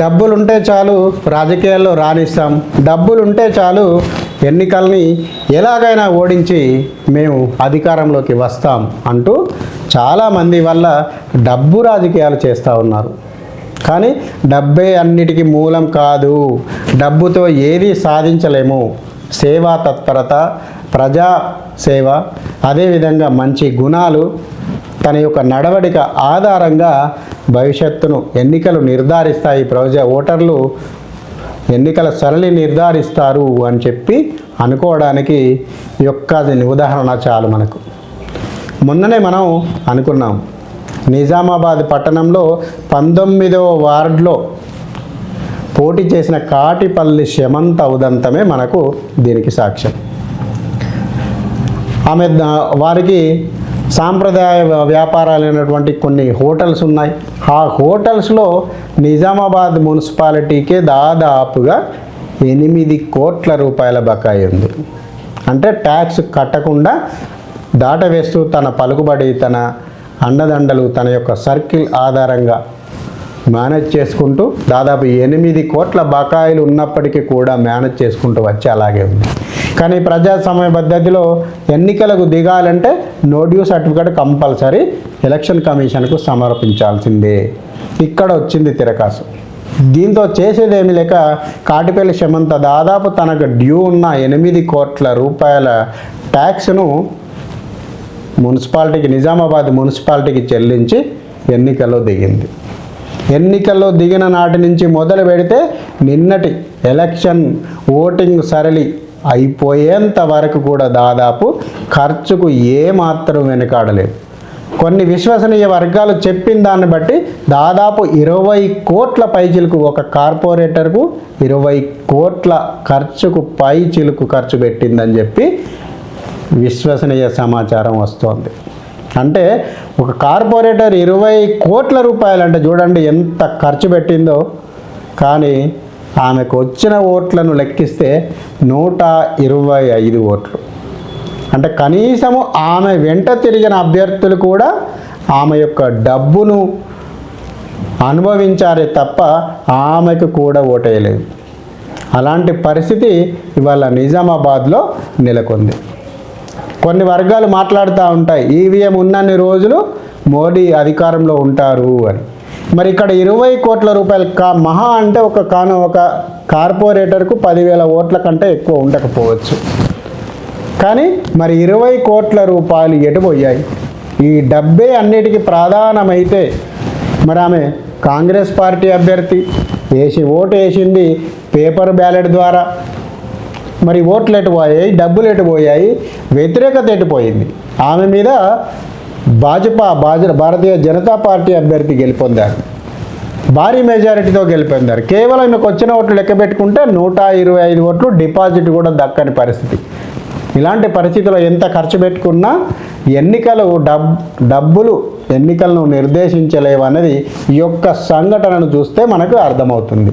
డబ్బులుంటే చాలు రాజకీయాల్లో రాణిస్తాం, డబ్బులుంటే చాలు ఎన్నికల్ని ఎలాగైనా ఓడించి మేము అధికారంలోకి వస్తాం అంటూ చాలామంది వల్ల డబ్బు రాజకీయాలు చేస్తూ ఉన్నారు. కానీ డబ్బే అన్నిటికీ మూలం కాదు, డబ్బుతో ఏది సాధించలేము. సేవా తత్పరత, ప్రజా సేవ, అదేవిధంగా మంచి గుణాలు, తన యొక్క నడవడిక ఆధారంగా భవిష్యత్తును ఎన్నికలు నిర్ధారిస్తాయి. ఓటర్లు ఎన్నికల సరళి నిర్ధారిస్తారు అని చెప్పి అనుకోవడానికి యొక్క ఉదాహరణ చాలు మనకు. మొన్ననే మనం అనుకున్నాం, నిజామాబాద్ పట్టణంలో 19వ వార్డులో పోటీ చేసిన కాటిపల్లి శమంత ఉదంతమే మనకు దీనికి సాక్ష్యం. ఆమె వారికి సాంప్రదాయ వ్యాపారాలైనటువంటి కొన్ని హోటల్స్ ఉన్నాయి. ఆ హోటల్స్లో నిజామాబాద్ మున్సిపాలిటీకే దాదాపుగా 8 కోట్ల రూపాయల బకాయి ఉంది. అంటే ట్యాక్స్ కట్టకుండా దాటవేస్తూ తన పలుకుబడి, తన అండదండలు, తన యొక్క సర్కిల్ ఆధారంగా మేనేజ్ చేసుకుంటూ దాదాపు 8 కోట్ల బకాయిలు ఉన్నప్పటికీ కూడా మేనేజ్ చేసుకుంటూ వచ్చి అలాగే ఉంది. కానీ ప్రజాస్వామ్య పద్ధతిలో ఎన్నికలకు దిగాలంటే no due certificate compulsory election కమిషన్కు సమర్పించాల్సిందే. ఇక్కడ వచ్చింది తిరకాసు. దీంతో చేసేదేమీ లేక కాటిపల్లి శమంత దాదాపు తనకు డ్యూ ఉన్న 8 కోట్ల రూపాయల ట్యాక్స్ను మున్సిపాలిటీకి, నిజామాబాద్ మున్సిపాలిటీకి చెల్లించి ఎన్నికల్లో దిగింది. ఎన్నికల్లో దిగిన నాటి నుంచి మొదలు పెడితే నిన్నటి ఎలక్షన్ ఓటింగ్ సరళి అయిపోయేంత వరకు కూడా దాదాపు ఖర్చుకు ఏమాత్రం వెనుకాడలేదు. కొన్ని విశ్వసనీయ వర్గాలు చెప్పిన దాన్ని బట్టి దాదాపు 20 కోట్ల పైచిలుకు, ఒక కార్పొరేటర్కు 20 కోట్ల ఖర్చుకు పైచిలుకు ఖర్చు పెట్టిందని చెప్పి విశ్వసనీయ సమాచారం వస్తోంది. అంటే ఒక కార్పొరేటర్ 20 కోట్ల రూపాయలు అంటే చూడండి ఎంత ఖర్చు పెట్టిందో. కానీ ఆమెకు వచ్చిన ఓట్లను లెక్కిస్తే 125 ఓట్లు. అంటే కనీసము ఆమె వెంట తిరిగిన అభ్యర్థులు కూడా ఆమె యొక్క డబ్బును అనుభవించారే తప్ప ఆమెకు కూడా ఓటేయలేదు. అలాంటి పరిస్థితి ఇవాళ నిజామాబాద్లో నెలకొంది. కొన్ని వర్గాలు మాట్లాడుతూ ఉంటాయి, ఈవీఎం ఉన్నన్ని రోజులు మోడీ అధికారంలో ఉంటారు అని. మరి ఇక్కడ 20 కోట్ల రూపాయలు మహా అంటే ఒక కార్పొరేటర్కు 10,000 ఓట్ల కంటే ఎక్కువ ఉండకపోవచ్చు. కానీ మరి 20 కోట్ల రూపాయలు ఎటుపోయాయి? ఈ డబ్బే అన్నిటికీ ప్రధానమైతే మరి ఆమె కాంగ్రెస్ పార్టీ అభ్యర్థి ఓటు వేసింది పేపర్ బ్యాలెట్ ద్వారా. మరి ఓట్లు ఎటుపోయాయి, డబ్బులు ఎటుపోయాయి, వ్యతిరేకత ఎటుపోయింది? ఆమె మీద భారతీయ జనతా పార్టీ అభ్యర్థి గెలుపొందారు, భారీ మెజారిటీతో గెలుపొందారు. కేవలం ఈమెకు వచ్చిన ఓట్లు లెక్క పెట్టుకుంటే 125 ఓట్లు డిపాజిట్ కూడా దక్కని పరిస్థితి. ఇలాంటి పరిస్థితిలో ఎంత ఖర్చు పెట్టుకున్నా ఎన్నికలు డబ్బులు ఎన్నికలను నిర్దేశించలేవు అనేది ఈ యొక్క సంఘటనను చూస్తే మనకు అర్థమవుతుంది.